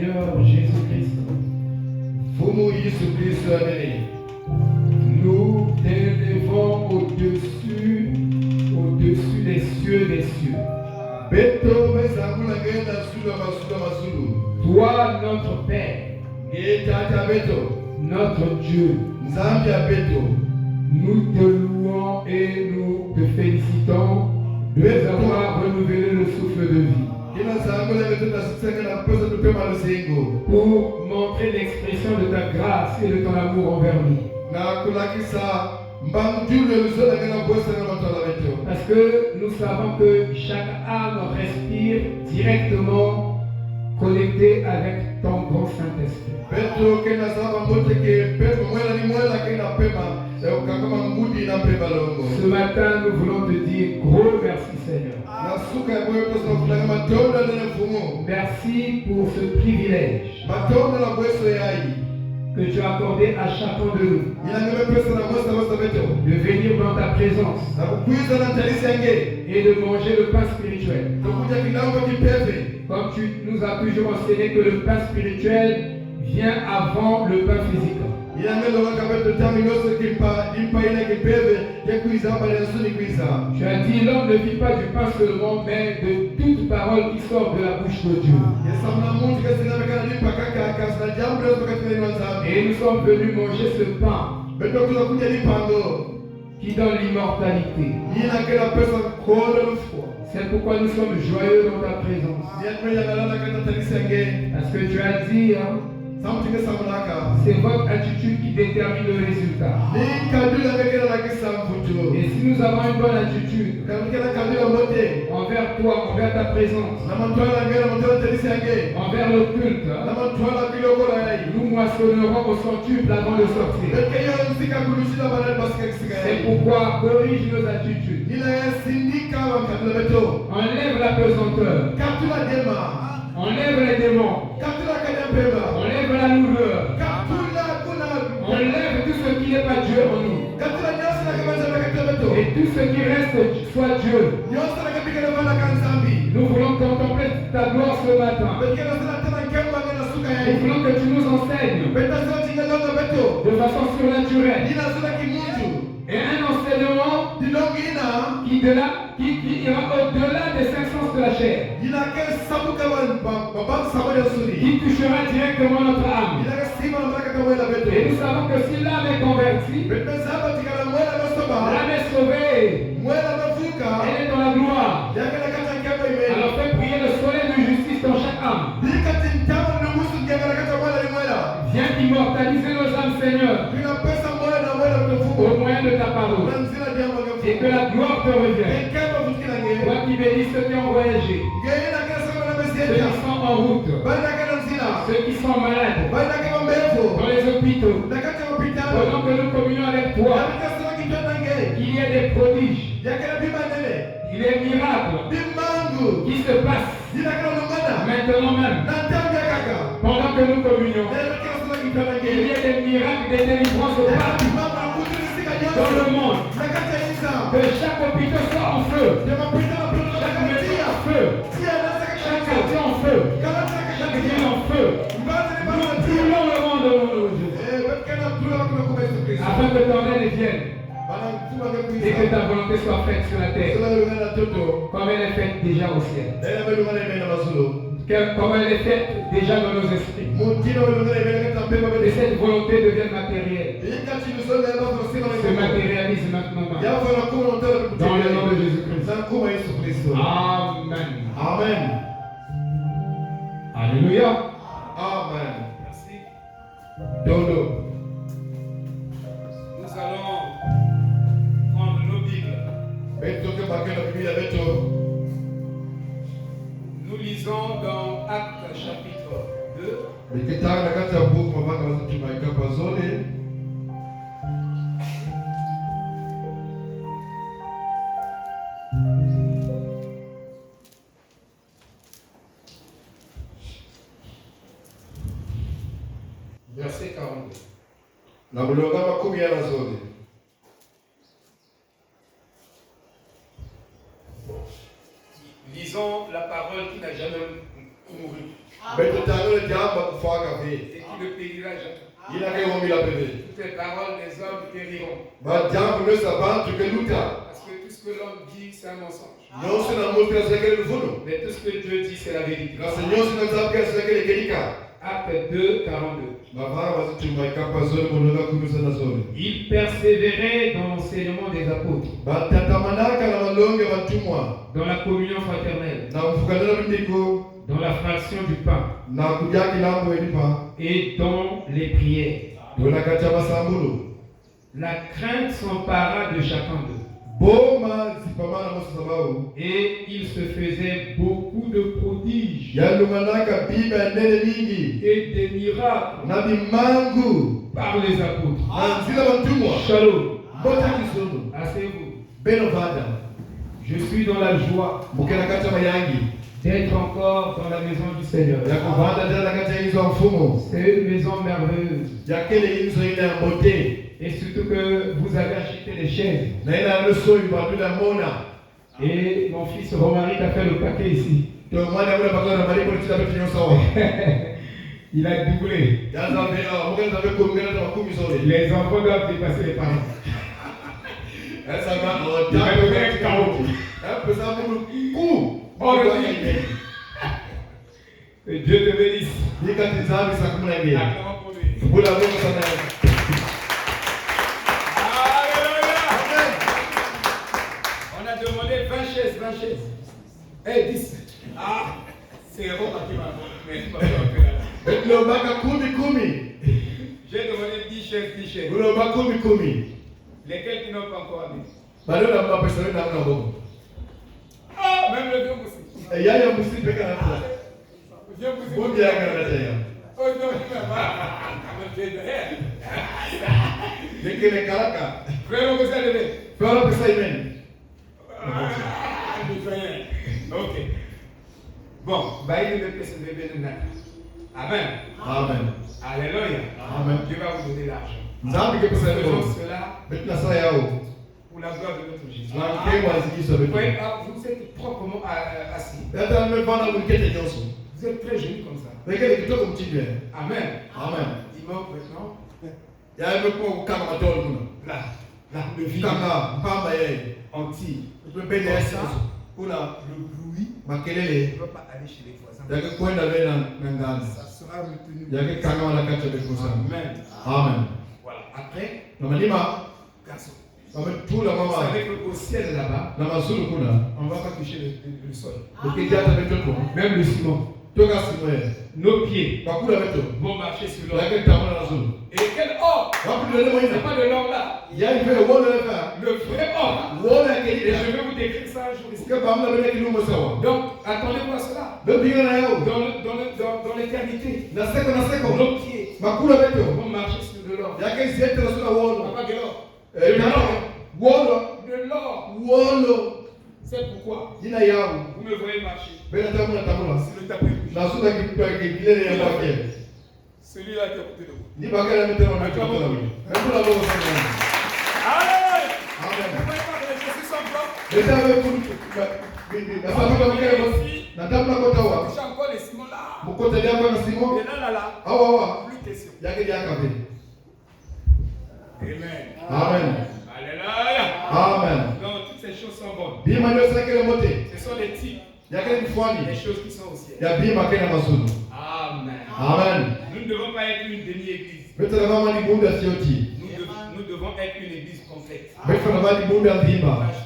Seigneur Jésus-Christ, nous t'élevons au-dessus des cieux des cieux. Toi, notre Père, notre Dieu, nous te louons et nous te félicitons de nous avoir renouvelé le souffle de vie. Pour montrer l'expression de ta grâce et de ton amour envers nous. Parce que nous savons que chaque âme respire directement connectée avec ton grand Saint-Esprit. Ce matin, nous voulons te dire gros merci Seigneur. Merci pour ce privilège que tu as accordé à chacun de nous de venir dans ta présence et de manger le pain spirituel. Comme tu nous as toujours enseigné que le pain spirituel vient avant le pain physique. Tu as dit l'homme ne vit pas du pain seulement, mais de toute parole qui sort de la bouche de Dieu. Et nous sommes venus manger ce pain qui donne l'immortalité. C'est pourquoi nous sommes joyeux dans ta présence. Parce que tu as dit, c'est votre attitude qui détermine le résultat. Et si nous avons une bonne attitude envers toi, envers ta présence, envers le culte, nous moissonnerons au centuple avant de sortir. C'est pourquoi corrige nos attitudes. Enlève la pesanteur. Enlève les démons. Enlève la lourdeur. Enlève tout ce qui n'est pas Dieu en nous. Et tout ce qui reste soit Dieu. Nous voulons contempler ta gloire ce matin. Nous voulons que tu nous enseignes de façon surnaturelle. Et un enseignement qui ira au-delà des cinq sens de la chair. Qui touchera directement notre âme. Et nous savons que si l'âme est convertie, l'âme est sauvée, elle est dans la gloire. Alors fais prier le soleil de justice dans chaque âme. Viens immortaliser nos âmes, Seigneur, au moyen de ta parole. Et que la gloire te revienne. Toi qui bénis ceux qui ont voyagé, ceux qui sont en route, ceux qui sont malades, dans les hôpitaux, pendant que nous communions avec toi, qu'il y ait des prodiges, il y ait des miracles qui se passent maintenant même, pendant que nous communions. Il y a des miracles, des délivrances partout dans le monde. Que chaque hôpital soit en feu, chaque maison en feu, chaque quartier en feu, chaque ville en feu. Nous brûlons le monde au nom de Jésus, afin que ton règne vienne et que ta volonté soit faite sur la terre comme elle est faite déjà au ciel. Comme elle est faite déjà dans nos esprits. Et cette volonté devient matérielle. Se matérialise maintenant. Dans le nom de Jésus-Christ. Amen. Amen. Alléluia. Amen. Merci. Dodo. Nous allons prendre nos Bibles. Nous lisons dans Actes chapitre 2. Verset 42. Lisons la parole qui n'a jamais mouru. Mais tout à l'heure, le diable va pouvoir et qui ne périra jamais. Il a réuni la bébé. Toutes les paroles des hommes périront. Le diable ne s'abat que nous. Parce que tout ce que l'homme dit, c'est un mensonge. Non, c'est la mot que c'est que nous voulons. Mais tout ce que Dieu dit, c'est la vérité. Le Seigneur, c'est notre âme, c'est que les guéricats. Acte 2, 42. Il Il persévérait dans l'enseignement des apôtres, dans la communion fraternelle, dans la fraction du pain et dans les prières. La crainte s'empara de chacun d'eux. Et il se faisait beaucoup de prodiges et des miracles par les apôtres. Shalom. Asseyez-vous. Je suis dans la joie d'être encore dans la maison du Seigneur. C'est une maison merveilleuse. Et surtout que vous avez acheté les chaises. Et mon fils Romaric a fait le paquet ici. Il a doublé. Les enfants doivent dépasser les parents. Il va donner un chaos. Que Dieu te bénisse. On a demandé 20 chaises. Eh, 10. Ah, c'est Roma qui m'a J'ai demandé 10 chaises. Lesquels qui n'ont pas encore amené? Ah, même le vieux aussi. Ok. Bon, Amen. Alléluia. Dieu va vous donner l'argent. Faisons cela pour la gloire de notre Jésus. Vous êtes proprement assis. Vous êtes très joli comme ça. Amen. Il manque maintenant. Là, le vide. Anti. Le bruit. On ne peut pas aller chez les voisins. Ça sera retenu. Amen. Voilà. Après, garçon. Vous savez qu'au ciel là-bas, on ne va pas toucher le sol. Même le ciment. Nos pieds vont marcher sur l'or. Et quel or? C'est pas de l'or là. Le vrai or. Et je vais vous décrire ça un jour ici. Donc, attendez-vous à cela. Dans l'éternité, nos pieds vont marcher sur de l'or. Pas de l'or. C'est pourquoi vous me voyez marcher. C'est le tapis rouge. Celui-là qui est à côté de vous. Allez! Vous ne voyez pas que les chaussures sont blancs? Touchez encore les ciments là. Et là. Plus question. Amen. Alléluia. Donc toutes ces choses sont bonnes. Ce sont les types. Les choses qui sont au ciel. Amen. Nous ne devons pas être une demi-église. Nous devons être une église complète.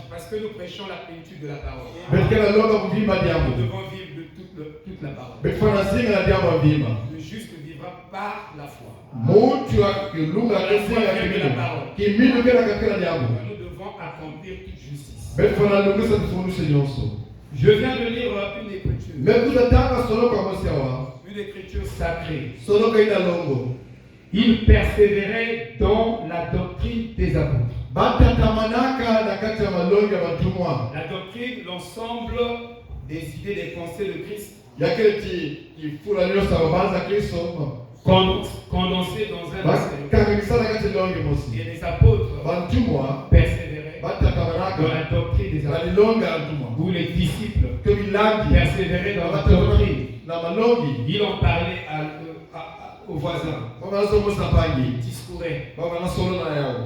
Parce que nous prêchons la plénitude de la parole. Nous devons vivre de toute la parole. Le juste vivra par la foi. Nous devons accomplir toute justice. Je viens de lire une écriture. Une écriture sacrée. Il persévérait dans la doctrine des apôtres. La doctrine, l'ensemble des idées, des pensées de Christ. Condensé dans un enseignement. Et les apôtres persévéraient dans la doctrine des apôtres. Ou les disciples persévéraient dans la doctrine. Il en parlait aux voisins. Il discourait. Il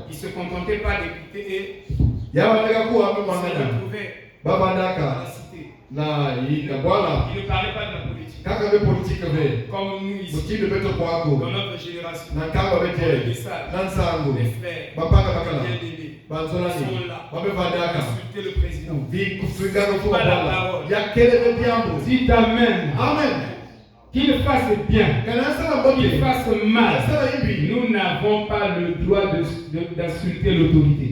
ne se contentait pas d'écouter et il se retrouvait dans la cité. Il ne parlait pas de la politique. Comme nous ici, dans notre génération, les frères, les bien-aimés, ils sont là pour insulter le président. Pas la parole. Dites Amen. Amen. Qu'il fasse bien, qu'il fasse mal, nous n'avons pas le droit d'insulter l'autorité.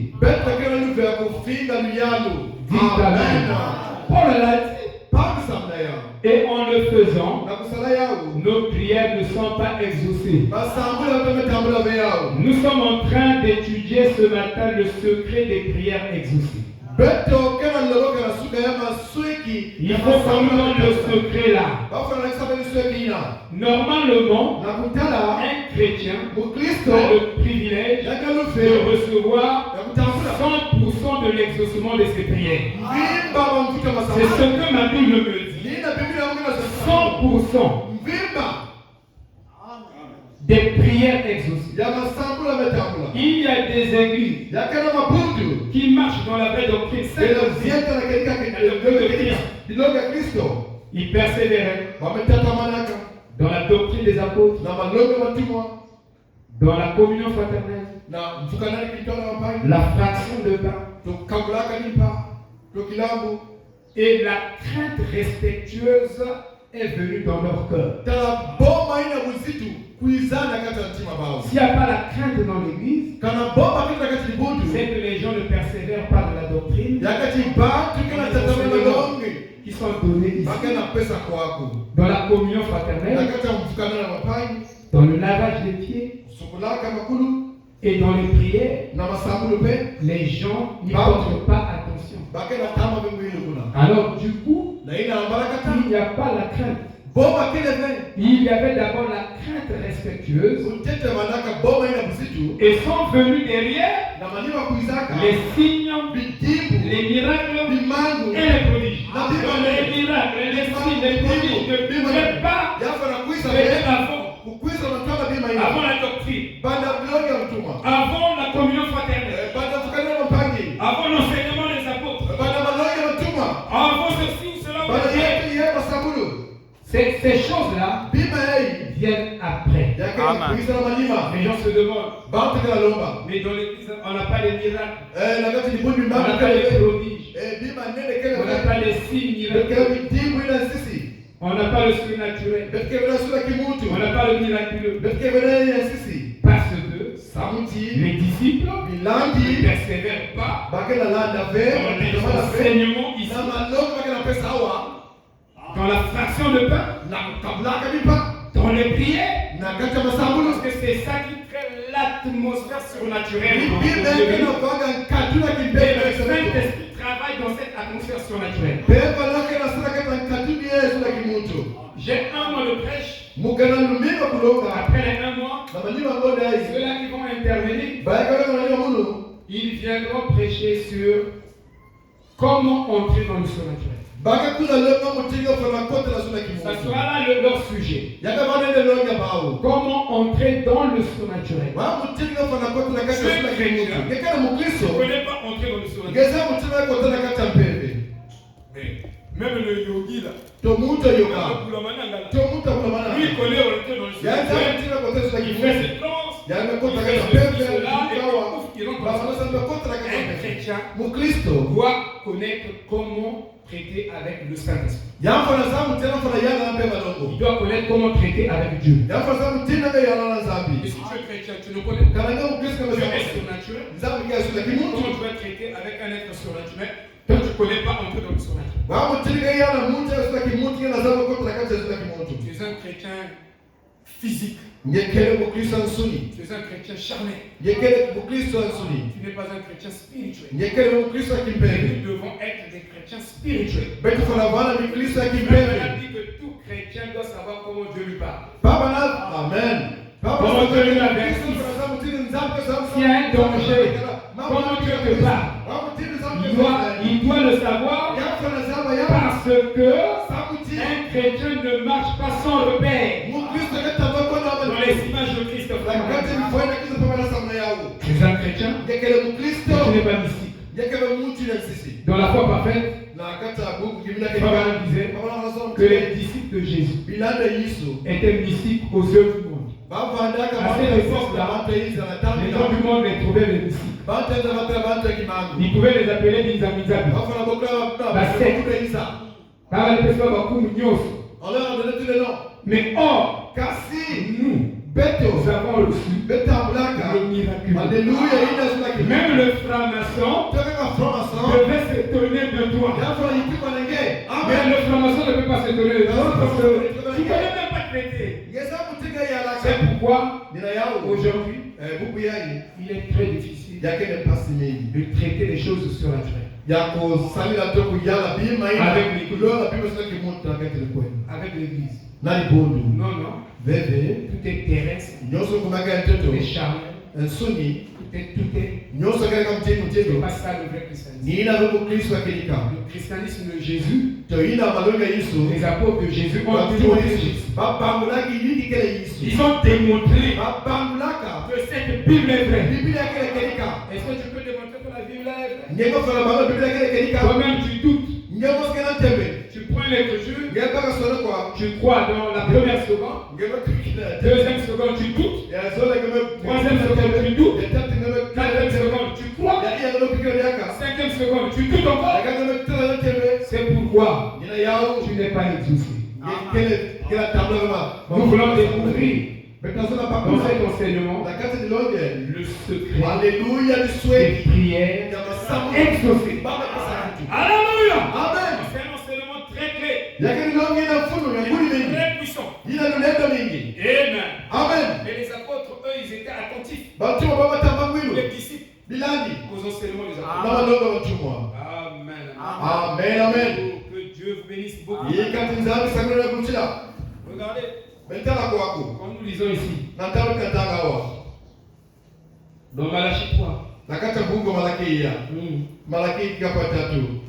Dites Amen. Paul l'a dit. Et en le faisant, nos prières ne sont pas exaucées. Nous sommes en train d'étudier ce matin le secret des prières exaucées. Il faut qu'on nous donne le secret là. Normalement, un chrétien a le privilège de recevoir 100% de l'exaucement de ses prières. C'est ce que ma Bible me dit. 100% des prières exaucées. Il y a des églises qui marchent dans la vraie doctrine. Ils persévéraient dans la doctrine des apôtres, dans la communion fraternelle, la fraction de pain. Et la crainte respectueuse est venue dans leur cœur. S'il n'y a pas la crainte dans l'église, c'est que les gens ne persévèrent pas dans la doctrine qui sont donnés ici, dans la communion fraternelle, dans le lavage des pieds et dans les prières. Les gens n'y portent pas attention. Alors du coup, il n'y a pas la crainte. Il y avait d'abord la crainte respectueuse et sont venus derrière les signes, les miracles et les prodiges. Les miracles, les signes, les prodiges ne pouvaient pas venir avant la doctrine, avant la communion fraternelle, avant l'enseignement des apôtres, avant ceci ou cela. Ces choses-là viennent après. Les gens se demandent, mais dans l'église, on n'a pas les miracles, on n'a pas les prodiges, on n'a pas les signes miraculeux, on n'a pas le surnaturel, on n'a pas le miraculeux. Parce que les disciples ne persévèrent pas dans les enseignements ici, dans la fraction de pain, dans les prières, parce que c'est ça qui crée l'atmosphère surnaturelle. Et le Saint-Esprit travaille dans cette atmosphère surnaturelle. J'ai un mois de prêche. Après les 1 mois, ceux-là qui vont intervenir, ils viendront prêcher sur comment entrer dans le surnaturel. Ça sera là leur sujet. Comment entrer dans le surnaturel. Ce chrétien ne connaît pas entrer dans le surnaturel. Même le yogi là, lui connaît entrer dans le surnaturel. Il fait ses transes, il fait cela, et il rentre dans un chrétien doit connaître comment traiter avec le Saint-Esprit. Il doit connaître comment traiter avec Dieu. Et si tu es chrétien, tu ne connais pas. Tu es surnaturel. Comment tu vas traiter avec un être surnaturel? Toi, tu ne connais pas entrer dans le surnaturel. Tu es un chrétien physique. Tu es un chrétien charnel. Tu n'es pas un chrétien spirituel. Nous devons être des chrétiens spirituels. Il dit que tout chrétien doit savoir comment Dieu lui parle. Amen. Comment Dieu lui avertit. S'il y a un danger, comment Dieu te parle. Il doit le savoir parce que un chrétien ne marche pas sans repère dans les images de Christ. Tu es un chrétien, tu n'es pas mystique. Dans la foi parfaite, Abraham disait que les disciples de Jésus étaient mystiques aux œuvres du monde. À cette époque-là, les gens du monde les trouvaient les mystiques. Ils pouvaient les appeler Binzamizabi. Mais or, nous avons reçu le miracle. Même le franc-maçon devait s'étonner de toi. Mais le franc-maçon ne peut pas s'étonner de toi parce que tu ne connais même pas traiter. C'est pourquoi aujourd'hui il est très difficile de traiter les choses surnaturelles. Avec l'église. Non. Tout est terrestre. Tout est charnel. Tout est. C'est pas ça le vrai christianisme. Le christianisme de Jésus, les apôtres de Jésus ont démontré. Ils ont démontré que cette Bible est vraie. Est-ce que tu peux démontrer que la Bible est vraie? Toi-même tu doutes. Tu prends l'écriture, tu crois dans la première seconde, deuxième seconde tu doutes, troisième seconde tu doutes, quatrième seconde tu crois, cinquième seconde tu doutes encore. C'est pourquoi tu n'es pas exaucé. Nous voulons découvrir dans cet enseignement le secret des prières exaucées. Alléluia. Amen. C'est un enseignement très clé. Très puissant. Amen. Amen. Mais les apôtres, eux, ils étaient attentifs. Les disciples aux enseignements des apôtres. Amen. Amen. Que Dieu vous bénisse beaucoup. Regardez. Quand nous lisons ici, dans Malachie 3.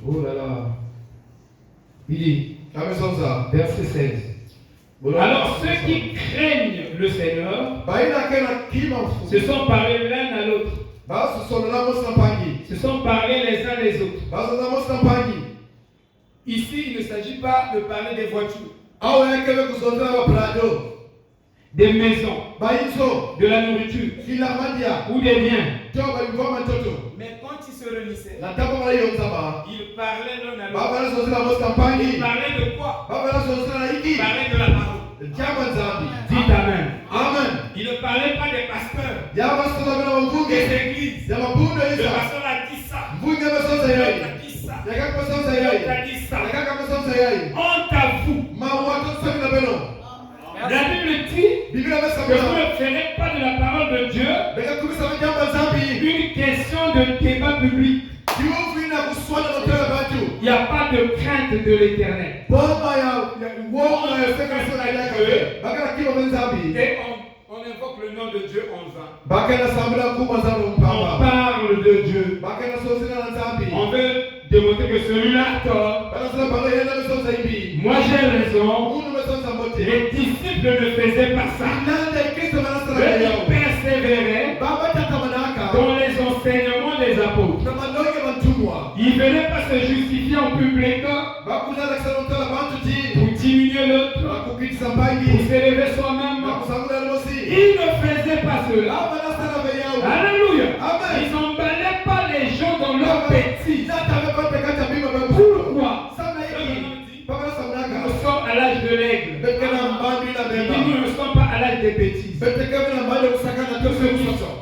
Oh là là. Il dit, verset 16. Alors ceux qui craignent le Seigneur se sont parlé l'un à l'autre. Se sont parlé les uns les autres. Ici, il ne s'agit pas de parler des voitures, des maisons, de la nourriture ou des biens. Mais quand ils se réunissaient, ils parlaient l'un à l'autre. Ils parlaient de quoi? Ils parlaient de la parole. Dites Amen. Amen. Ils ne parlaient pas des pasteurs, des églises. Le pasteur a dit ça. L'autre a dit ça. L'autre a dit ça. Honte à vous. La Bible dit que vous ne ferez pas de la parole de Dieu une question de débat public. Il n'y a pas de crainte de l'Éternel. Et on invoque le nom de Dieu en vain. On parle de Dieu. On veut démontrer que celui-là a tort. Moi j'ai raison. Les disciples ne faisaient pas ça. Ils persévéraient dans les enseignements des apôtres. Ils ne venaient pas se justifier en public pour diminuer l'autre, pour s'élever soi-même. Ils ne faisaient pas cela. Alléluia. Ils n'emballaient pas les gens dans leur bêtise. Pourquoi? Nous sommes à l'âge de l'aigle. Nous ne sommes pas à l'âge des bêtises.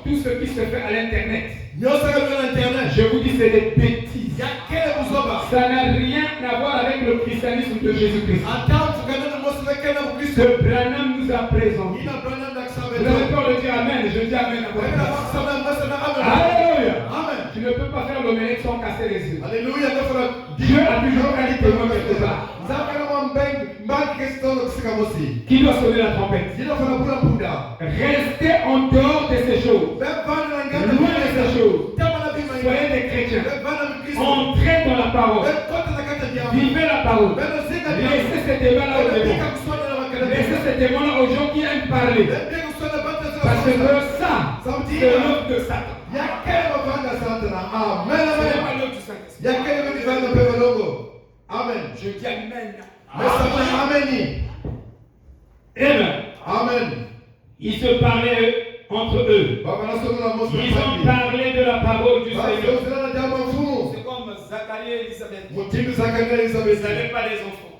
Tout ce qui se fait à l'internet, je vous dis, c'est des bêtises. Ça n'a rien à voir avec le christianisme de Jésus-Christ. Ce Branham nous a présenté. Vous avez peur de dire Amen? Je dis Amen à votre place. Alléluia. Tu ne peux pas faire l'omelette sans casser les yeux. Dieu a toujours un témoin quelque part. Qui doit sonner la trompette? Restez en dehors de ces choses. Loin de ces choses. Soyez des chrétiens. Entrez dans la parole. Vivez la parole. Laissez ces débats-là aux démons. Laissez ces démons-là aux gens qui aiment parler. Parce que ça, c'est l'œuvre de Satan. Amen. Je dis Amen. Amen. Amen. Ils se parlaient entre eux. Ils ont parlé de la parole du Seigneur. C'est comme Zacharie et Élisabeth. Ils n'avaient pas les enfants.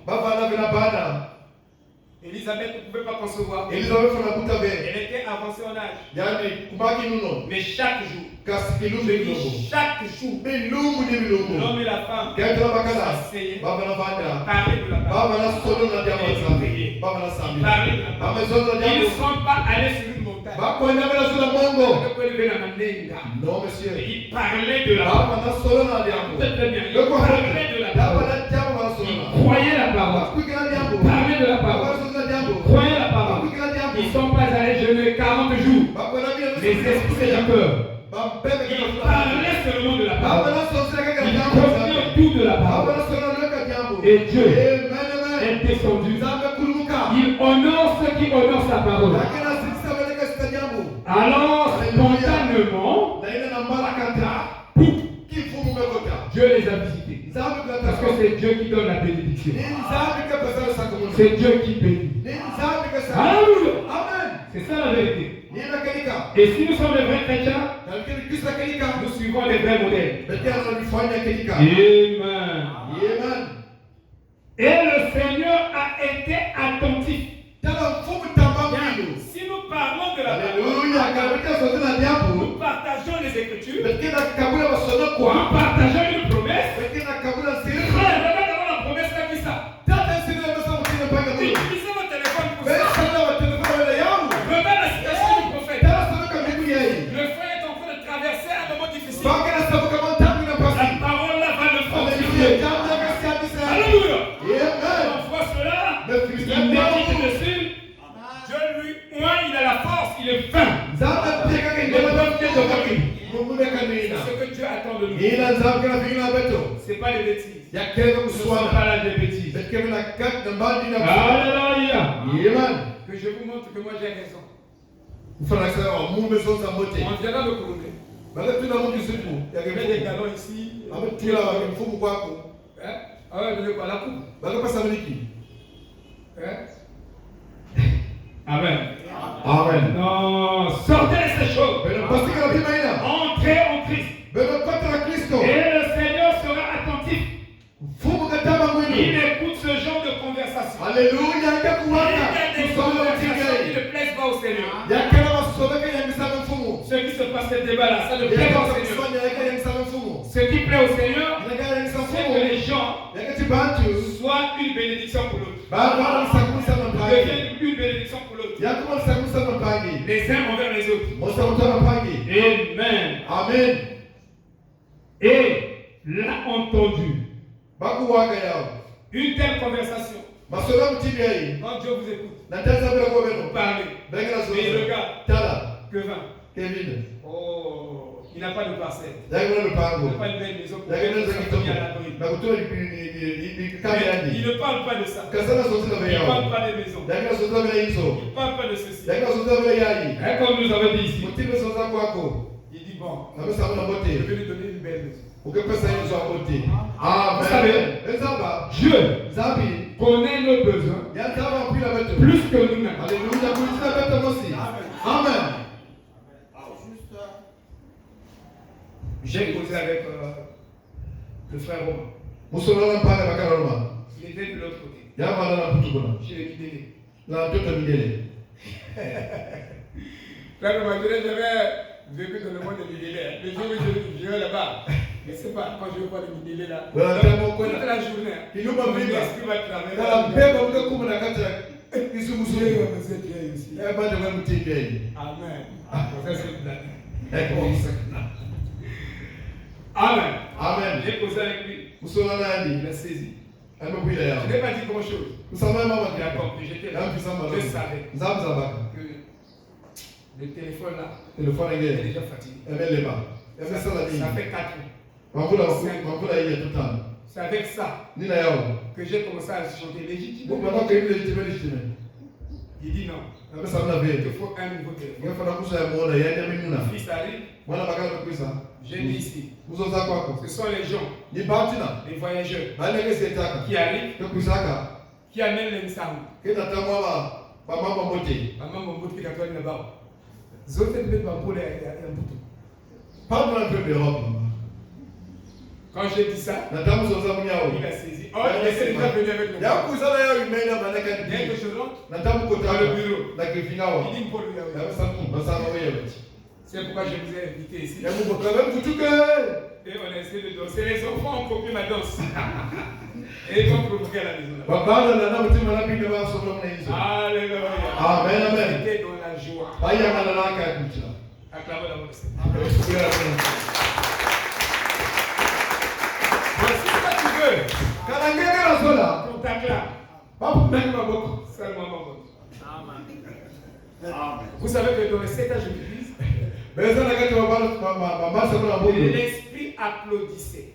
Élisabeth ne pouvait pas concevoir. Elle était avancée en âge. Mais chaque jour, l'homme et la femme s'asseyaient, parlaient de la parole. Ils ne sont pas allés sur une montagne. Non, monsieur. Ils parlaient de la parole. Ils parlaient de la parole. Ils croyaient la parole. Ils parlaient de la parole. Croyez la parole. Ils ne sont pas allés jeûner 40 jours. Les esprits séducteurs. Ils parlaient seulement de la parole. Ils contenaient tout de la parole. Et Dieu est descendu. Il honore ceux qui honorent sa parole. Alors, spontanément, Dieu les a visités. Parce que c'est Dieu qui donne la bénédiction. C'est Dieu qui bénit. Alléluia. C'est ça la vérité. Et si nous sommes les vrais chrétiens, nous suivons les vrais modèles. Amen. Et le Seigneur a été attentif. Si nous parlons de la parole, nous partageons les Écritures, nous partageons une promesse. Frère, regarde avant la promesse qui dit ça. Utilisez votre téléphone pour ça. Regarde la situation du prophète. Le frère est en train de traverser un moment difficile. La parole là va le fortifier. Alléluia. On voit cela. Il médite dessus. Dieu lui, moi, il a la force, il est fin. C'est ce que Dieu attend de nous. Ce n'est pas des bêtises. Ce ne sont pas là des bêtises. Alléluia. Que je vous montre que moi j'ai raison. On viendra de Kouloumé. Il y avait des galons ici. Ah ouais, de quoi la coupe. Amen. Amen. Non, sortez de ces choses. Entrez en Christ. Et le Seigneur sera attentif. Il écoute ce genre de conversation. Alléluia. Il y a des conversations qui ne plaisent pas au Seigneur. Ce qui se passe ce débat-là, ça ne plaît pas au Seigneur. Ce qui plaît au Seigneur, c'est que les gens soient une bénédiction pour l'autre. Deviennent une bénédiction pour l'autre. Les uns envers les autres. Amen. Amen. Et l'a entendu. Une telle conversation. Quand Dieu vous écoute, vous parlez. Mais regarde, Kevin. Oh, il n'a pas de parcelle. Il n'a pas une belle maison pour mettre sa famille à l'abri. Il ne parle pas de ça. Il ne parle pas des maisons. Il ne parle pas de ceci. Et comme nous avons dit ici, il dit bon, je vais lui donner une belle maison. Vous savez, Dieu connaît nos besoins plus que nous-mêmes. Amen. J'ai causé avec le frère Romain. Il était de l'autre côté. Chez les Midélé. Frère Romain, j'avais vécu dans le monde de Midélé. Le jour où je vais là-bas, je ne sais pas, quand je vais voir le Midélé là, toute la journée, mon esprit va traverser. Amen. Amen. Amen. J'ai causé avec lui. Il a saisi. Je n'ai pas dit grand chose. Il a compris. J'étais là. Je savais que le téléphone là est déjà fatigué. Ça fait 4 ans. C'est avec ça Nina yao. que j'ai commencé à chanter légitime. Mungu anataka ile légitime. Il dit non. Sasa mna Il vile. faut un nouveau téléphone. Ngefana kusa ya muona yani mimi nuna. Fils arrive, Mwana bakala kuisa. j'ai mis ici. Uzo za kwako. Ce sont les gens, Ni batina. les voyageurs Bale kesi etaka. qui arrivent, Kusaka. qui amènent les msangu. Kina tamwa ba mama mote. Maman mon bout qui est là-bas. Zote de pas pour les bouton. Pas dans le peuple d'Europe. Quand j'ai dit ça, Na tamu zo za munyao. il a saisi. Oh, il est déjà venu avec le Ya kusala yao imeenda manaka Il y a ni. quelque chose d'autre. Na tamu kota Dans le bureau. na kifingawa. Il dit pour lui. Ya samu basama wewe. C'est pourquoi je vous ai invité ici. Ya Mungu kwa même kutuke. Et on a essayé de danser. Les enfants ont copié ma danse. Et ils vont provoquer à la maison. Babana na na mutima na pinga ba so na hizo. Alléluia. Amen amen. C'était dans la joie. Baya kana na ka kucha. Acclamez la voix. Amen. Voici ce que tu veux. Kana ngeka sola. Pour t'acclamer. Babu ndani maboko. Seulement mon vote. Amen. Vous savez que dans les 7 âges de l'église, Beza na kati wa baba sa kuna bobo. l'esprit applaudissait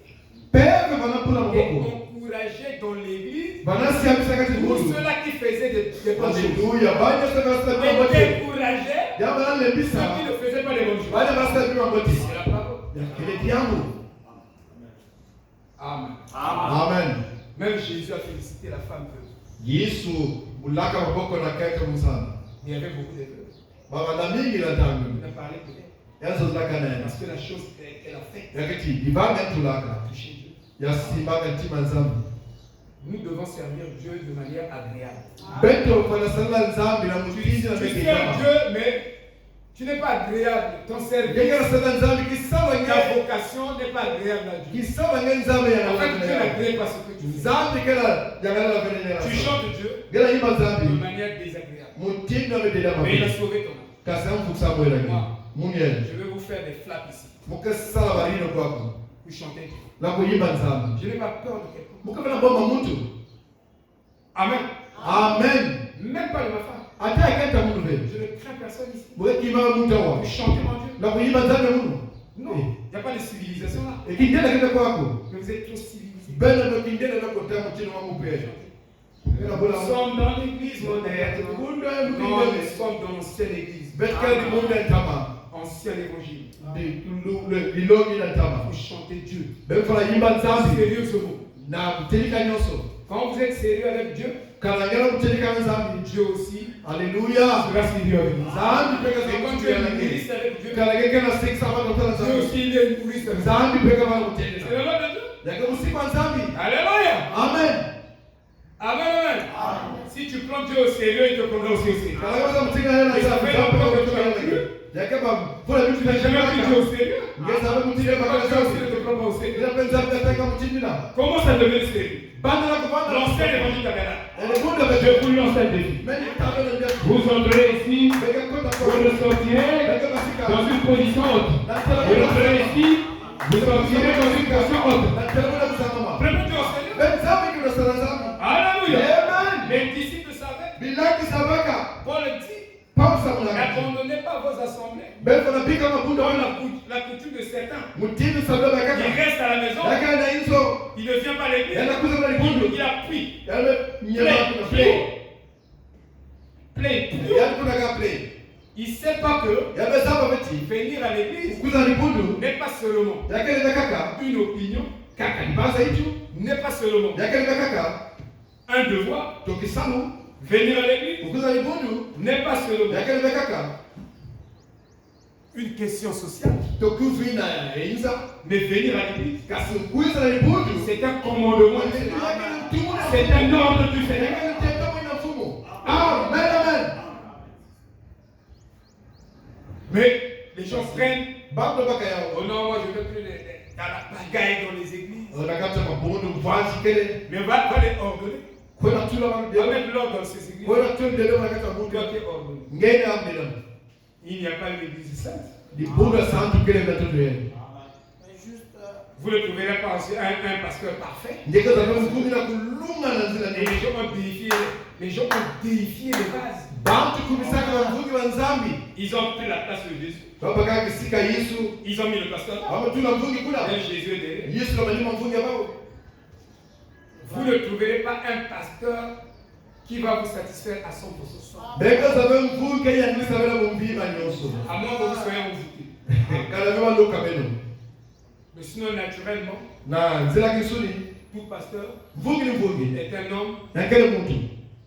Peve bana pula et maboko. encourageait dans l'église Bana si amisa kati pour bobo. ceux-là qui faisaient des bonnes choses. Alléluia. Banya sa kati Et bobo. décourageait Ya bana ceux lebisa. qui ne faisaient pas les bonnes choses. Banya basa bi maboti. C'est la parole. Ya kile diangu. Amen. Amen. Même Jésus a félicité la femme veuve. Yesu mulaka maboko na kaka musana. Il y avait beaucoup de veuves. Baba na mingi la tangu. On a parlé peut-être. Yazo la kana. Parce que la chose qu'elle a faite Yakati ibanga tulaka. a touché Dieu. Ya simba ntima nzambi. Nous devons servir Dieu de manière agréable. Beto kwa sala nzambi na mutizi na Tu mekeka. sers Dieu, mais tu n'es pas agréable. Ton service, Yeka sala nzambi kisawa ta nya. vocation n'est pas agréable à Dieu. Kisawa nya nzambi ya En fait, Dieu na. n'agrée pas ce que tu fais. Nzambi kala yagala la venene. Tu chantes Dieu Gela yimba de nzambi. manière désagréable. Mutinda medela Mais il a mabe. sauvé ton âme. Kasam fuksa mwela ngi. Munye. Je vais vous faire des flaps ici. Mukasala barino kwako. Vous chantez Dieu. La kuyimba nzambi. Je n'ai pas peur de quelqu'un. Mukabana bomba muntu. Amen. Amen. Même pas de ma femme. Ata akata muntu ve. Je ne crains personne ici. Bwekima muntu wa. Vous chantez mon Dieu. La kuyimba nzambi muntu. Non, il n'y a pas de civilisation là. Ekindela kenda kwako. Mais vous êtes trop civilisés. Bena bakindela na kota mutino wa mupe. Nous sommes dans l'église moderne. Non, nous sommes dans l'ancienne église. Ancien évangile. Vous chantez Dieu. Sérieusement. Quand vous êtes sérieux avec Dieu, Dieu aussi Alléluia. sera sérieux avec nous. Et quand tu es égoïste avec Dieu, Dieu aussi il est égoïste avec nous. C'est le nom de Dieu. Alléluia. Amen. Amen. Si tu prends Dieu au sérieux, il te prendra aussi au sérieux. Et ça fait longtemps que tu as cru. Tu n'as jamais pris Dieu au sérieux. Il te prendra au sérieux. Comment ça devient sérieux? L'ancien évangile tabernacle. Je vous lance un défi. Vous entrez ici, vous ressortirez dans une position haute. Vous entrez ici, vous sortirez dans une position haute. Prenez Dieu au sérieux. Alléluia. Les disciples savaient. Paul dit, n'abandonnez pas vos assemblées. La coutume de certains. Il reste à la maison. Il ne vient pas à l'église. Il appuie. Play. Il ne sait pas que venir à l'église n'est pas seulement une opinion, n'est pas seulement un devoir. Venir à l'église n'est pas seulement une question sociale, mais venir à l'église, c'est un commandement. C'est un ordre du Seigneur. Amen. Mais les gens prennent. Oh non, moi je ne veux plus dans la pagaille dans les églises. Mais va les ordonner. Avec l'ordre dans ces églises. Il n'y a pas une église sainte. Vous ne trouverez pas aussi un pasteur parfait. Les gens ont déifié les vases. Ils ont pris la place de Jésus. Ils ont mis le pasteur là. Et Jésus est derrière. Vous ne trouverez pas un pasteur qui va vous satisfaire à 100%. À moins que vous soyez envoûté. Mais sinon, naturellement, tout pasteur est un homme.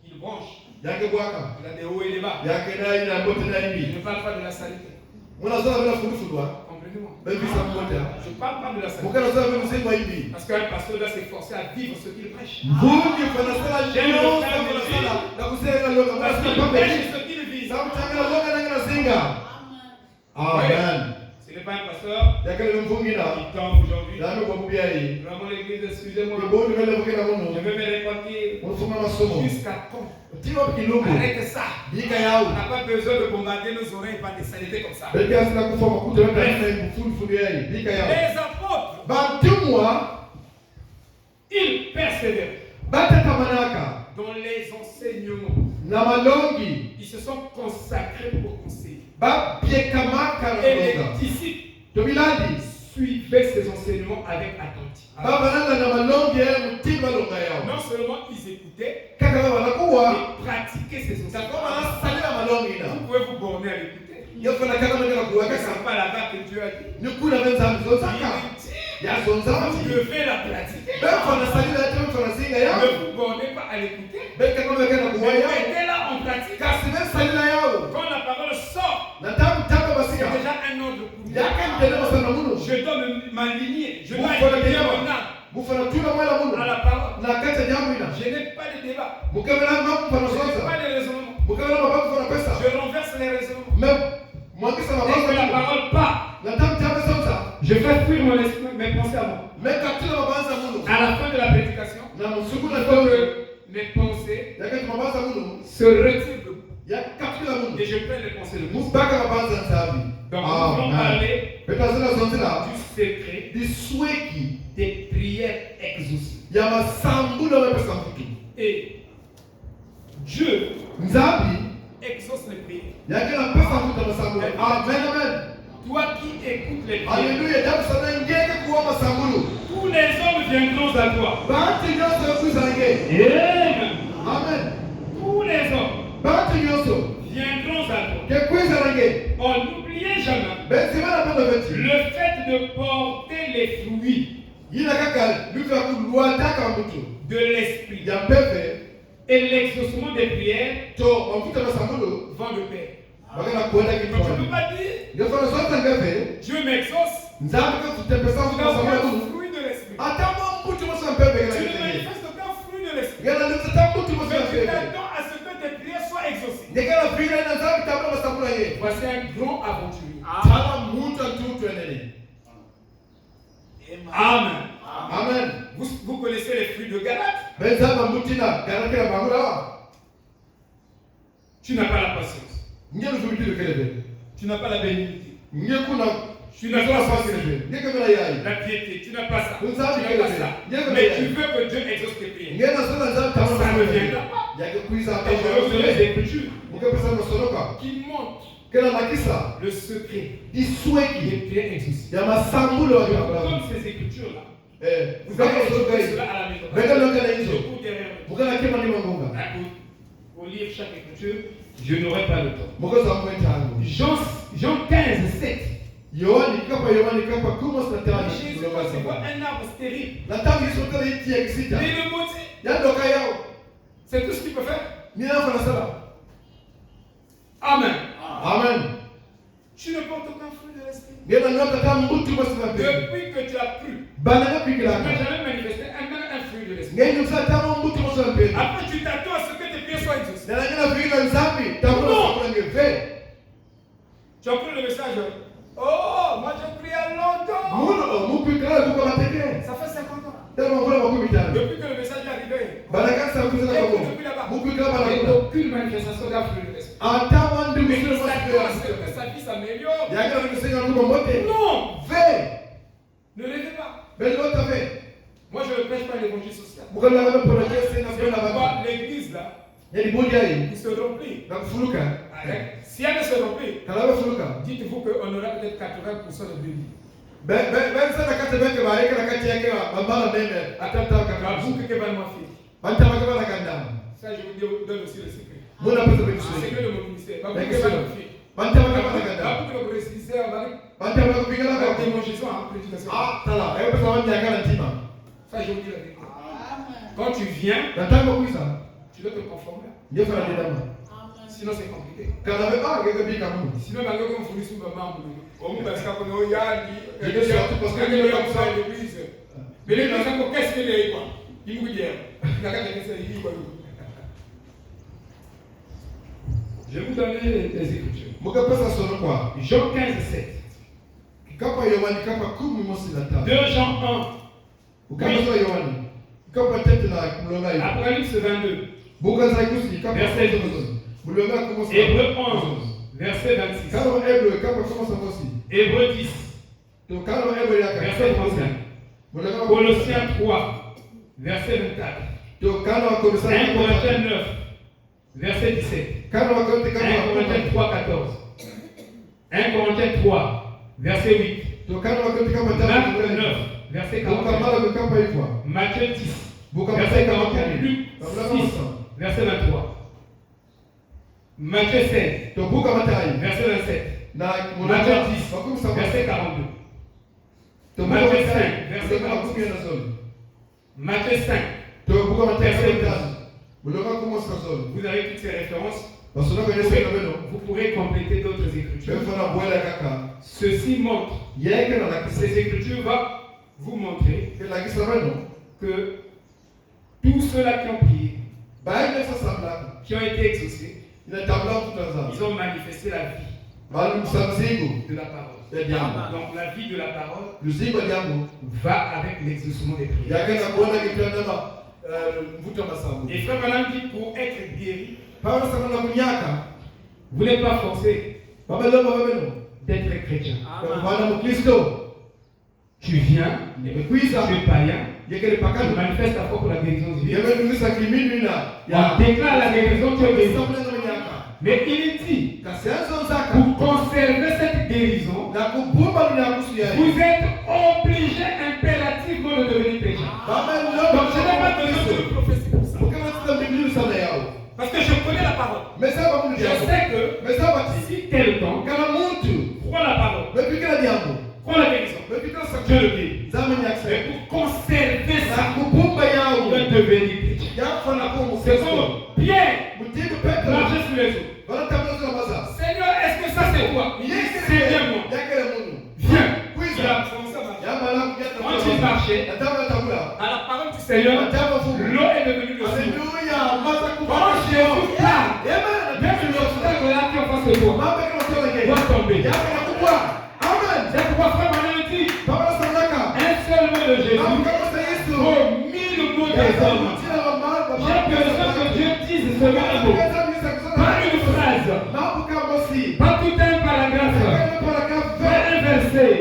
Il branche. Il a des hauts et des bas. Je ne parle pas de la saleté. Comprenez-moi. Je ne parle pas de la saleté. Parce qu'un pasteur doit s'efforcer à vivre ce qu'il prêche. Parce qu'il prêche ce qu'il vise. Amen. Ce n'est pas un pasteur qui tombe aujourd'hui. Vraiment l'église, excusez-moi. Je vais me repentir jusqu'à quand. Arrête ça. On n'a pas besoin de bombarder nos oreilles par des saletés comme ça. Les apôtres, ils persévèrent dans les enseignements. Ils se sont consacrés au conseil. Et les disciples suivaient ces enseignements avec attention. Non seulement ils écoutaient, ils pratiquaient ces enseignements. Vous pouvez vous borner à l'écouter. Ce n'est pas la barre que Dieu a dit. Vous devez la pratiquer. Ne vous bornez pas à l'écouter. Mettez-la en pratique. Quand la parole sort, c'est déjà un ordre pour moi. Je dois m'aligner. Je dois aligner mon âme à la parole. Je n'ai pas de débat. Je n'ai pas de raisonnement. Je renverse les raisonnements. Dès que la parole part, je fais fuir mes pensées à moi. À la fin de la prédication, il faut que mes pensées se retirent de moi. Et je prends les pensées de vous. Donc nous allons parler du secret des prières exaucées. Et Dieu exauce les prières. Toi qui écoutes les prières, tous les hommes viendront à toi. Amen. Tous les hommes viendront à toi. Oh, n'oubliez jamais le fait de porter les fruits de l'esprit et l'exaucement des prières vont de pair. Donc tu ne peux pas dire Dieu m'exauce dans le fruit de l'esprit. Tu ne manifestes aucun fruit de l'esprit. Mais tu t'attends à ce que tes prières soient exaucées. Voici un grand aventurier. Amen. Amen. Vous connaissez les fruits de Galate? Tu n'as pas la patience. Tu n'as pas la bénignité. Tu n'as pas la piété. Tu n'as pas ça. Tu n'as pas ça. Mais tu veux que Dieu exauce tes prières. Ça ne viendra pas. Et je vais vous donner des écritures qui montrent le secret des prières exaucées. Comme ces écritures-là. Vous allez écouter cela à la maison. Pour lire chaque écriture, je n'aurai pas le temps. Jean 15, 7. Jésus, c'est quoi un arbre stérile? Mais le maudit, c'est tout ce qu'il peut faire. Amen. Amen. Tu ne portes aucun fruit de l'esprit. Depuis que tu as cru, tu n'as jamais manifesté un fruit de l'esprit. Après, tu t'attends à ce que tes prières soient exaucées. Non. Tu as pris le message. Oh, moi j'ai prié longtemps. Ça fait 50 ans. Depuis que le message est arrivé, depuis là-bas, il n'y a aucune manifestation d'un fruit de l'esprit. Mais il s'attend à ce que sa vie s'améliore. Non. Ne rêvez pas. Moi je ne prêche pas l'évangile social. L'église là, il se remplit. Si elle ne se remplit, dites-vous qu'on aura peut-être 80% de bénis. Ça, je vous donne aussi le secret. C'est que de mon ministère. Ça, je vous dis la vérité. Quand tu viens, tu dois te conformer. Sinon, c'est compliqué. Sinon, on fournit sous le membre. Mais les gens, qu'est-ce qu'il y a? Il vous dit, je vais vous donner les Écritures. Jean 15, 7. 2 Jean 1. Apocalypse 22. Verset 12. Hébreu 11. Verset 26. Hébreu 10. Verset 35. Colossiens 3. Verset 24. 1 Corinthiens 9. Verset 17. 1 Corinthiens 3, 14. 1 Corinthiens 3, verset 8. Marc 9, verset 41. Matthieu 10, verset 41. Luc 6, verset 23. Matthieu 16, verset 27. Matthieu 10, verset 42. Matthieu 5, verset 46. Matthieu 5, verset 12. Vous avez toutes ces références. Vous pourrez compléter d'autres écritures. Ceci montre, ces écritures vont vous montrer que tous ceux-là qui ont prié, qui ont été exaucés, ils ont manifesté la vie de la parole. Donc la vie de la parole va avec l'exaucement des prières. Et frère Madame dit pour être guéri, vous n'êtes pas forcé d'être chrétien. Tu viens, tu es païen, tu manifestes ta foi pour la guérison divine. On déclare la guérison, tu es guéri. Mais il dit, pour conserver cette guérison, vous êtes obligé impérativement de devenir chrétien. Donc je n'ai pas besoin de prophétie pour ça. Parce que je connais la parole. Je sais que si quelqu'un croit la parole, croit la guérison, Dieu le guérit. Mais pour conserver ça, il doit devenir chrétien. C'est comme Pierre marcher sur les eaux. Seigneur, est-ce que ça c'est quoi? C'est bien moi. Viens. Quand il marchait, à la parole du Seigneur, l'eau est devenue le sang. Quand Jésus parle, même le obstacle là qui est en face de toi doit tomber. C'est pourquoi frère Manon dit, un seul mot de Jésus vaut 1000 mots des hommes. J'ai besoin que Dieu dise ce même mot. Pas une phrase, pas tout un paragraphe, pas un verset.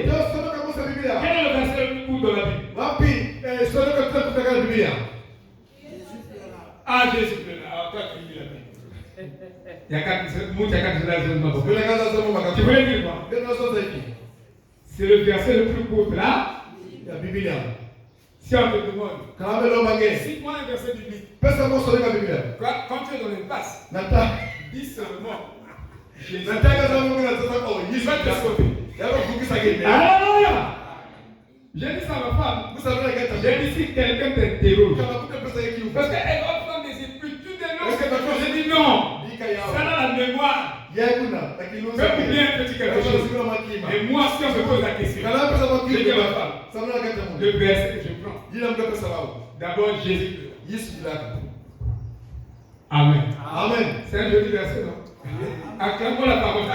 Quel est le verset le plus court de la Bible? Ah, Jésus pleura. Toi, tu lis la Bible. Il y a quatre tu voulais dire quoi? C'est le verset le plus court là. Si on te demande, cite-moi un verset biblique. Quand tu es dans l'impasse, dis seulement Jésus. Il va te sauver. Alléluia! J'ai dit ça à ma femme. J'ai dit si quelqu'un t'interroge, parce qu'elle va prendre des études, tu dénonces. J'ai dit non. Ça a la mémoire. Fais bien un petit quelque chose. Et moi, si on me pose la question, je dis à ma femme, le verset que je prends. D'abord, Jésus. Amen. Amen. C'est un joli verset, non? Acclamons la parole.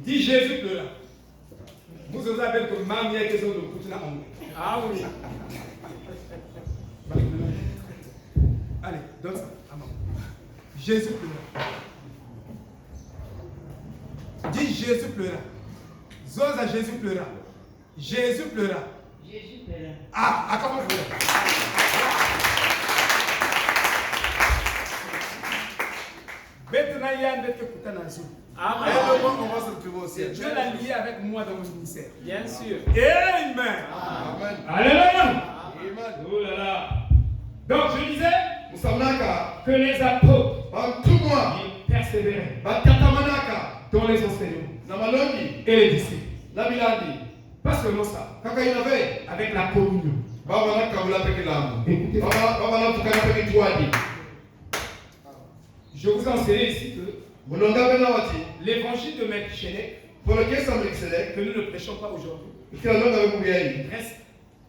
Dis Jésus pleura. Vous osez appeler que mamie est question de coucher la honte. Ah oui. Allez, donne ça. Jésus pleura. Dis Jésus pleura. Zosa Jésus pleura. Jésus pleura. Jésus pleura. Ah, comment pleura? Et le monde, on va se retrouver au ciel. Dieu l'a lié avec moi dans mon ministère. Bien sûr. Amen. Amen. Alléluia. Amen. Oh là là. Donc je disais Musamnaka, que les apôtres, bantumwa, ils persévéraient batatamanaka, dans les enseignements namalongi, et les disciples. nabilandi, Pas seulement ça, kaka inave, avec la communion. baba na kabula peke lamu. Écoutez, Baba na tukana peke tuadi. je vous ai enseigné ici que Munonga bena wati, l'évangile de Melchizedek, pour le kiesa mlikselek, que nous ne prêchons pas aujourd'hui, ikila longa bekubiai, reste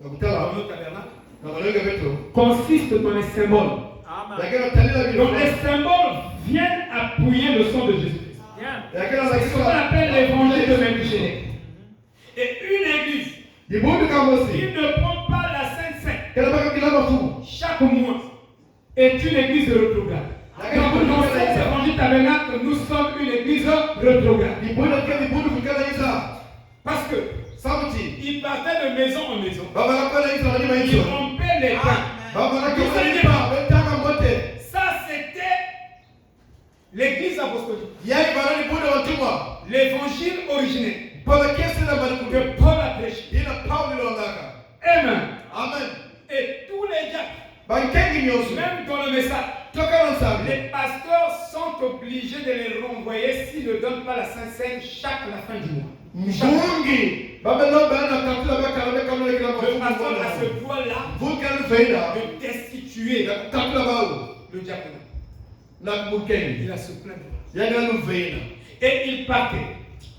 nakutala, dans nos tabernacles, namalonga beto, consiste dans les symboles. Amen. yakena talila Donc bilo, les symboles viennent appuyer le sang de Jésus-Christ. Bien. yakena C'est ce qu'on lakiswa, appelle l'évangile de Melchizedek. Et une église dibudu kamosi, qui ne prend pas la Sainte Seine kena baka kilama fumu, chaque mois est une église rétrograde. Donc dans cet évangile tabernacle, nous sommes une église rétrograde. dibudu kia dibudu kukana isa, Parce que sabuti, ils partaient de maison en maison. baba na kwa isa wani Ils maiso, rompaient les pains. baba na kwa ipa, betaka mote, Ça, c'était l'église apostolique. yai bana dibudu watumwa, L'évangile originel pour le kiesa na malikudu, que Paul a prêché. ina Pauli longaka. Amen. Amen. Et tous les diacres, Bankengi nyosu, même dans le message, toka lansabi, les pasteurs sont obligés de les renvoyer s'ils ne donnent pas la Sainte Seine chaque la fin du mois. Mvungi, baba no bana katula baka na baka no kila Le pasteur a mafumu. ce droit-là Vungi anu feina, de destituer katula bao, le diaconat. na mukengi, Il a ce plein droit. yani anu feina. Et il partait.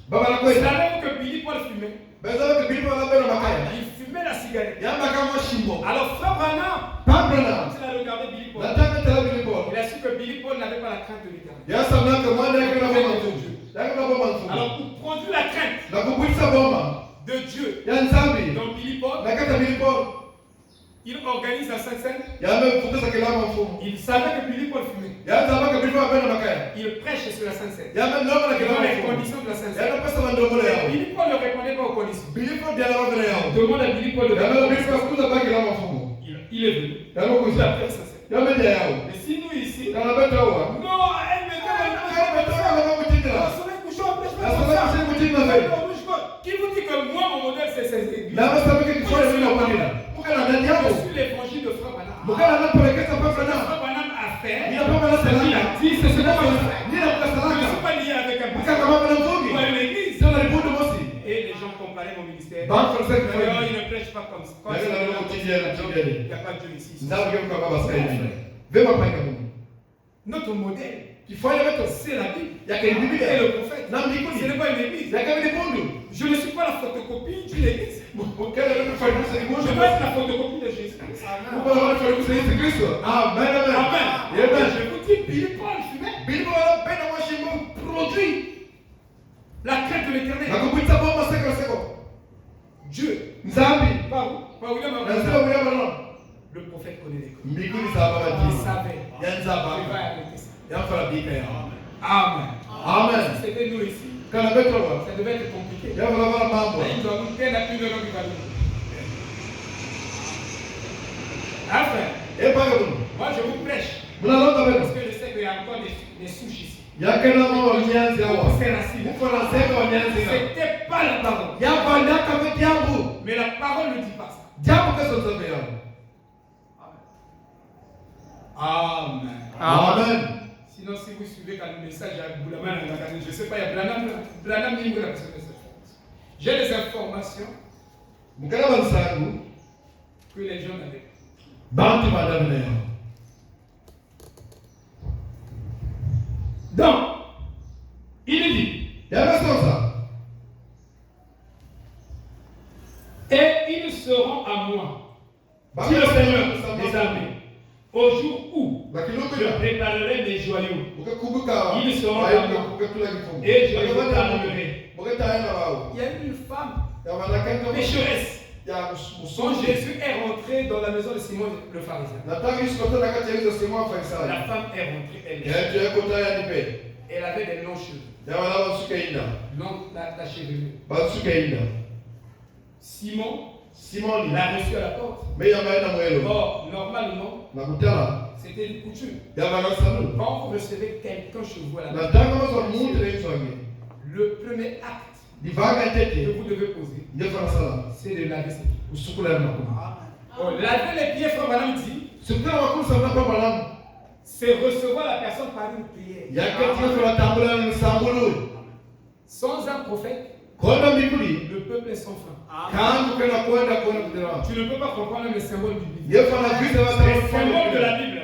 Baba na Vous kwenda, savez que Billy Paul fumait. bezo ke bilipo na bena makaya. Il fumait la cigarette. Yamba kama shimbo. Alors Frère Branham, Pabrana, quand il a regardé Billy Paul, nataka tala bilipo. il a su que Billy Paul n'avait pas la crainte de l'éternel. Yasa mnaka mwana yake na boma mfumu. Yake na boma mfumu. Alors pour produire la crainte Na kubutisa boma, de Dieu ya nzambi. dans Billy Paul, Nakata bilipo, il organise la Sainte Seine. yame mfukuza kilama mfumu. Il savait que Billy Paul fumait. Yasa baka bilipo bena makaya. Il prêche sur la Sainte Seine. Yame noma na Dans kilama les mfumu. conditions de la Sainte Seine. Yana pesa mandomo yao. Billy Paul ne répondait pas aux conditions. Bilipo dia na bena yao. Demande à Billy Paul de Yame répondre. bilipo kuza baki kilama mfumu. Il est venu. Yame Il kuza. a fait la Sainte Seine. Yame dia yao. Mais si nous ici, Kana beta wa. non, elle me qui vous dit que moi, mon modèle, c'est ces églises? Je suis l'évangile de Frère Branham. Frère Branham a fait, il a dit, c'est ce qu'on va faire. Je ne suis pas lié avec un pasteur ou à une église. Et les gens comparaient mon ministère. Alors, ils ne prêchent pas comme ça. Il n'y a pas de Dieu ici. Notre modèle, c'est la Bible. Et le prophète. Ce n'est pas une église. Je ne suis pas la photocopie d'une église. Je veux être la photocopie de Jésus. Amen. Amen. Je vous dis, Billy Paul fumait. Produit La crainte de l'éternel. nakupita bomba seko Dieu. nzambi Pas où? Pas William nasema Abraham. William Branham Le prophète connaît les codes. mbinguni za baba Il ji savait. yanza Il va baba arrêter ça. yafala bika ya Amen. amen Si c'était nous ici, kana beto wa ça devait être compliqué. yafala baba mambo Mais il doit nous faire la une heure du ballon. Enfin, e paga bunu moi je vous prêche. mnalonga Parce beto que je sais qu'il y a encore des souches ici. yakena mama nyanzi hawa C'est racine. uko na seko wa nyanzi hawa C'était pas la parole. yapa ndaka veti yangu Mais la parole ne dit pas ça. jambo keso nzambe yangu Amen. amen Sinon, si vous suivez quand le message à Boulaman, je ne sais pas, il y a Branham Ningo la personne de cette information. J'ai des informations mukana bansangu que les gens n'avaient pas. bantu madame yao Donc, il dit, yamesosa et ils seront à moi, dit le Seigneur des armées, au jour où je bakilubira préparerai mes joyaux, ukakumbuka Ils seront là. ukatula kifungo et je les épargnerai. mukataenda wao Il y a eu une femme yamanakanga pécheresse ya quand musonje Jésus est rentré dans la maison de Simon le pharisien. nataka isikotana kati ya hizo sehemu La farisayo femme est rentrée, elle, yaje yakotaya nipe elle avait des longs cheveux, yabana basuka inda la chevelure. basuka inda Simon simoni l'a reçu à la porte. meya maenda mwelo Or, normalement, nakutala C'était une coutume. Yavanasanu. Quand vous recevez quelqu'un chez vous à la Na tanga maso muntu lensoanye. le premier acte Divaga que tete. vous devez poser, Ndefanasala. c'est de laver ses pieds. Usukula makulu. Oh, laver les pieds, frère Madame dit, Sukula makulu sana pa malam. c'est recevoir la personne par une prière. Yakati kwa tambula nsambulu. Sans un prophète, Kona mikuli. le peuple est sans fin. Kangu kana kwenda kuona kudera. Tu ne peux pas comprendre les symboles du Bible. Yefana vita wa Les symboles de la Bible. Là.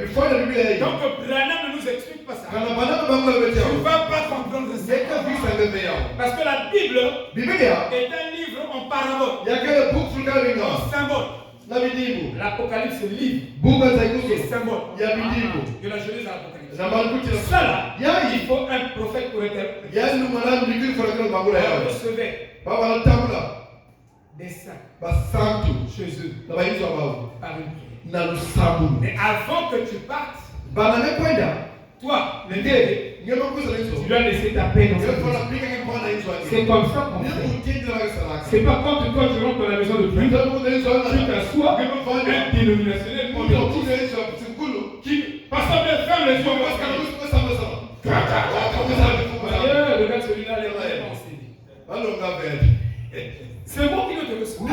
Before the Bible. Donc Branham ne nous explique pas ça. Kana bana bangula Tu betia. ne vas pas comprendre ça. Yeka visa ngebeya. Parce que la Bible Biblia. est un livre en parabole, Yakele book fulkalinga. en symbole. Na bidibu. L'Apocalypse, c'est le livre Buga za des ikuso. symboles. Ya bidibu. De la Genèse à l'Apocalypse. Na malikuti na Ça là, Ya il faut un prophète pour interpréter. ya numala mikili fulkalinga bangula On ya. recevait Baba na tambula. des saints Basantu. chez eux Na bayizo abao. par une prière. Na lusabu. Mais avant que tu partes, Bana mekwenda. toi, le Ndiye. bébé, Ngema kuza lenso. tu dois laisser ta paix dans cette Yefana maison. pika ke kwana hizo C'est ake. comme ça qu'on Ni fait. mutindi la salaka. C'est pas quand toi tu rentres dans la maison de Dieu, tu t'assois, un dénominationnel, on te dit, qui, pasteur bien, ferme les yeux, on va se calmer. Regarde celui-là, les pensées. C'est moi qui ne te reçois.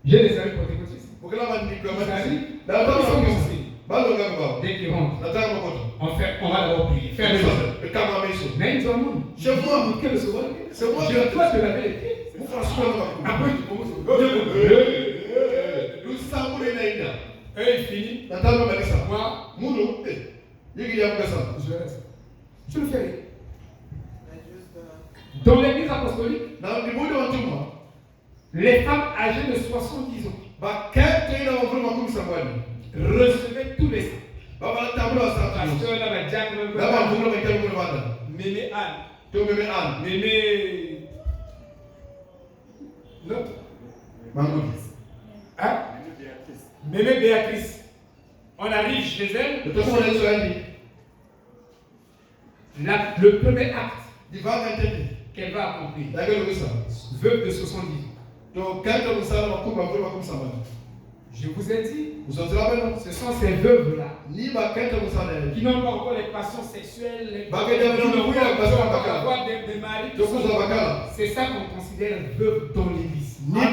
J'ai des amis pentecôtistes. Dès qu'ils rentrent, on va d'abord prier. Faire les choses. Mais ils ont un monde. C'est moi. Quel est ce rôle? C'est moi. Je dois te laver les pieds. Après, tu commences. Et il finit. Moi, je reste. Tu le fais. Dans l'église apostolique, les femmes âgées de 70 ans recevaient tous les saints. Pasteur là, Jack, Mémé Anne, Mémé. L'autre. Hein? Mémé Béatrice. On arrive chez elle. Le premier acte qu'elle va accomplir. Veuve de 70 ans. Je vous ai dit, ce sont ces veuves-là qui n'ont pas encore les passions sexuelles, qui n'ont pas encore avoir des maris. C'est ça qu'on considère veuve dans l'église. Vous devez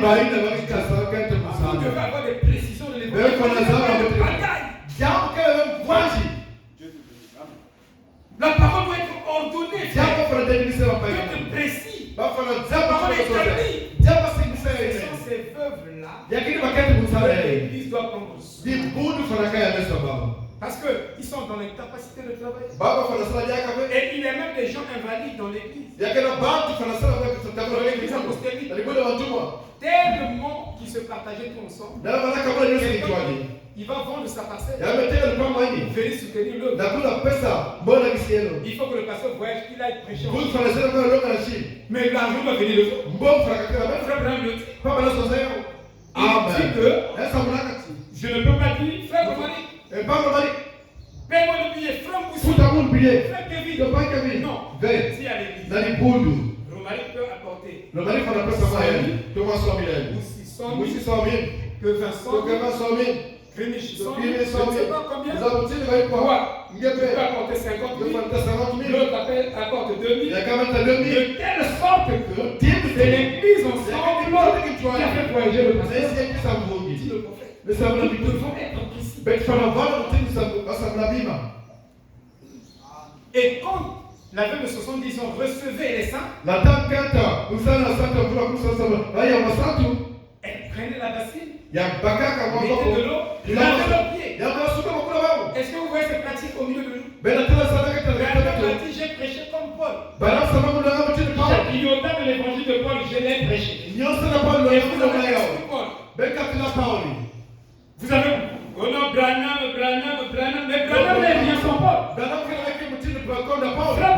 avoir des précisions de l'église. La parole doit être ordonnée. Doit être précis. La parole est établie. Ce sont ces veuves-là. L'église doit prendre soin. Parce qu'ils sont dans l'incapacité de travailler. Et il y a même des gens invalides dans l'église. Dans l'église apostolique. Tellement qu'ils se partageaient tout ensemble. Il va vendre sa parcelle. Venir soutenir l'autre. Il faut que le pasteur voyage qu'il aille prêcher. Mais l'argent doit venir le frère Branham le dit. Il dit que je ne peux pas dire, frère Romani, paie-moi le billet, frère Moussi, frère Kevin. Non, si à l'église. Romani peut apporter. Moussi 100 000, que 20 000, Rémichi 100 000, je ne sais pas combien. Quoi? Tu peux apporter 50 000, l'autre apporte 2 000. De telle sorte que c'est l'église ensemble qui a fait voyager le pasteur. Dit le prophète. Nous devons être ici. Et quand la veuve de 70 ans recevait les saints, elle prenait la bassine, mettait de l'eau, lavait leurs pieds. Est-ce que vous voyez cette pratique au milieu de nous? Branham a dit, j'ai prêché comme Paul. Chaque iota de l'évangile de Paul, je l'ai prêché. Et vous avez Paul. Vous avez, oh non, Branham, mais Branham n'est rien sans Paul. Frère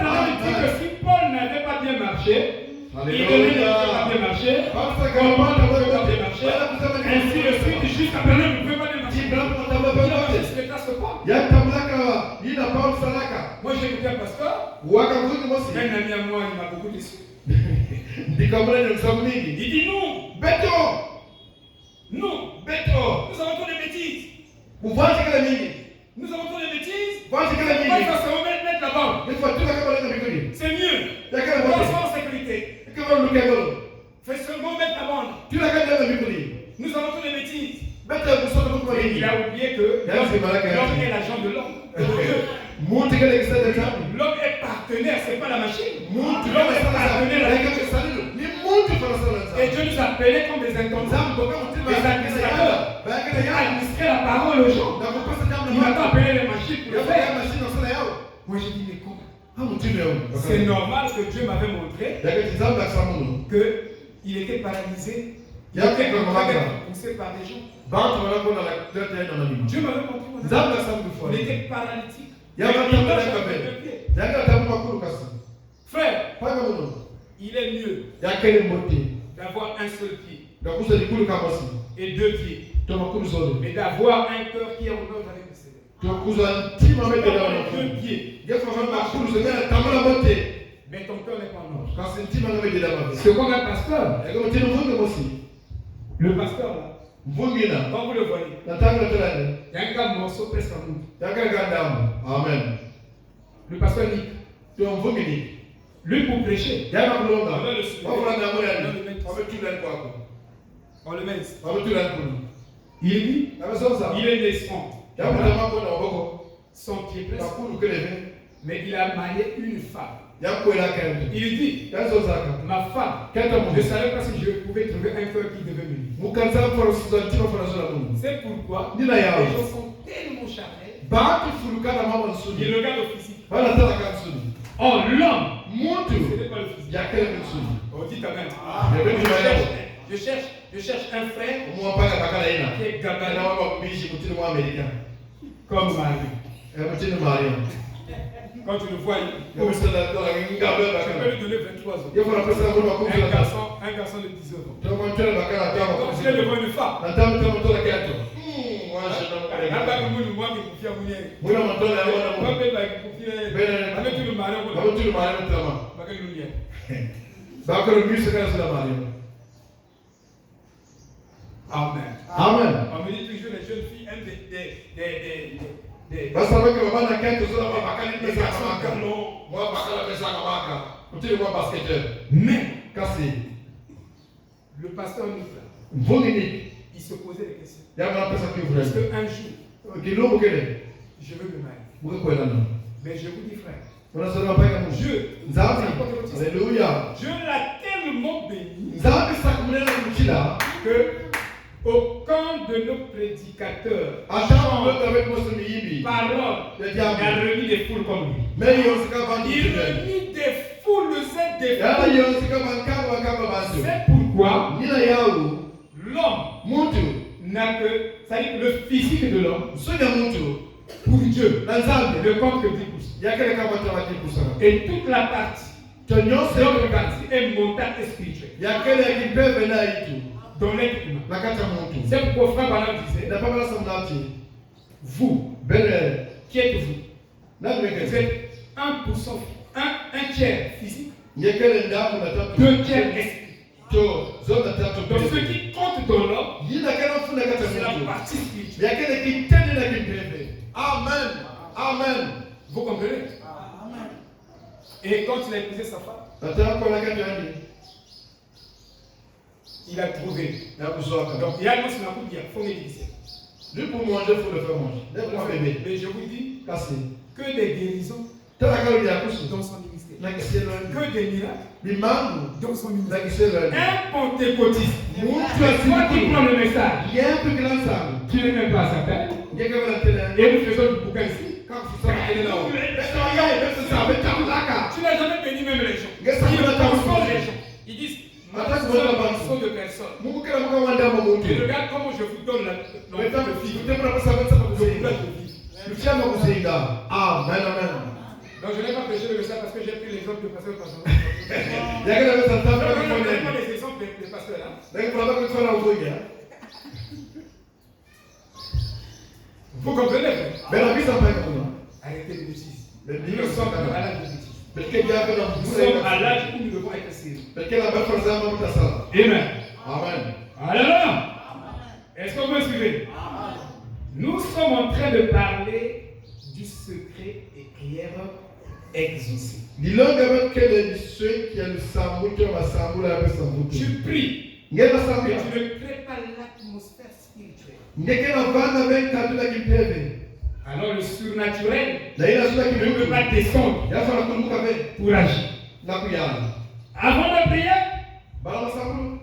Branham dit que si Paul n'avait pas bien marché, il n'avait pas bien marché, comment ne peut pas bien marcher, ainsi de suite, jusqu'à Branham ne peut pas bien marcher. Il a marché sur les classes de Paul. Moi j'ai écouté un pasteur, un ami à moi, il m'a beaucoup déçu. Il dit non. Non. Beto. Nous avons trop de bêtises. Uvaje kila mingi. Nous avons trop de bêtises. Uvaje kila On mingi. va se mettre là-bas. C'est mieux. On soit en sécurité. Fais seulement mettre la bande. Nous avons trop de bêtises. Et il a oublié que l'homme est l'agent de l'homme. L'homme est partenaire, c'est pas la machine. L'homme est partenaire avec Dieu. Et Dieu nous a appelés comme des intendants, des administrateurs, à administrer la parole aux gens. Il n'a pas appelé les machines pour le faire. Moi j'ai dit, mais comment? C'est normal que Dieu m'avait montré qu'il était paralysé. Il était poussé par des gens. Dieu m'avait montré. Il était paralytique. Frère, il est mieux d'avoir un seul pied et deux pieds, mais d'avoir un cœur qui est en ordre avec le Seigneur. Deux pieds, mais ton cœur n'est pas en ordre. C'est comme un pasteur. Le pasteur là, quand vous le voyez, il y a un morceau presque en nous. Amen. Le pasteur Nick. Lui pour prêcher. On le met. Il dit, il est naissant. Son pied presque. Mais il a marié une femme. Il dit, ma femme, je ne savais pas si je pouvais trouver un cœur qui devait venir. C'est pourquoi les gens sont tellement charnés. Ils regardent au physique. Oh, l'homme, ce n'est pas le physique. On dit quand même. Je cherche un frère qui est gabarit comme Marie. Quand tu le vois, tu peux lui donner 23 ans. Un garçon de 19 ans. Quand tu es devant une femme, Amen. On me dit toujours les jeunes filles aiment des garçons mais le pasteur il se posait des questions. Parce qu'un jour, je veux me marier. Mais je vous dis, frère, Dieu l'a tellement béni que aucun de nos prédicateurs parole n'a remis des foules comme lui. Il remit des foules et des foules. C'est pourquoi l'homme n'a que, c'est-à-dire le physique de l'homme, pour Dieu, ne compte que 10%. Et toute la partie, l'autre partie est mentale et spirituelle. Dans l'être humain. C'est pourquoi frère Branham disait, vous, qui êtes-vous? Vous êtes 1%, un tiers physique, 2 tiers esprit. Donc ce qui compte dans l'homme, c'est la partie spirituelle. Amen. Vous comprenez? Et quand il a épousé sa femme, il a trouvé. Donc il y a un mot sur la coupe, il faut méditer. Lui pour manger, il faut le faire manger. Mais je vous dis que des guérisons dans son ministère. Que des miracles dans son ministère. Un pentecôtiste. Toi qui prends le message. Tu ne mets pas sa tête. Et nous faisons du bouquin ici. Tu n'as jamais béni même les gens. Ils consolent les gens. Ils disent, nous sommes de personnes. Et regarde comment je vous donne l'envie de vivre. Donc je n'ai pas prêché le message parce que j'ai pris l'exemple de pasteur par exemple. Je n'ai pas les exemples des pasteurs là. Vous comprenez? Arrêtez de bêtises. Nous sommes à l'âge de bêtises. Nous sommes à l'âge où nous devons être sérieux. Amen. Alléluia. train de parler du secret des prières exaucées. Tu pries, mais tu ne crées pas l'atmosphère spirituelle. Alors le surnaturel ne peut pas descendre pour agir. Avant de prier,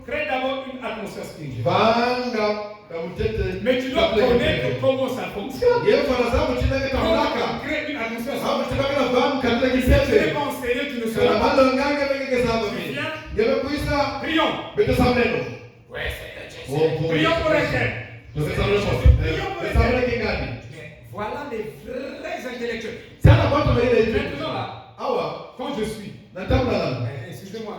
crée d'abord une atmosphère spirituelle. Mais tu dois connaître comment ça fonctionne. Crée une atmosphère spirituelle. Si tu n'es pas enseigné, tu ne seras pas. Prions. Ouais, prions pour les jeunes. Voilà les vrais intellectuels. Maintenant là, quand je suis, excusez-moi,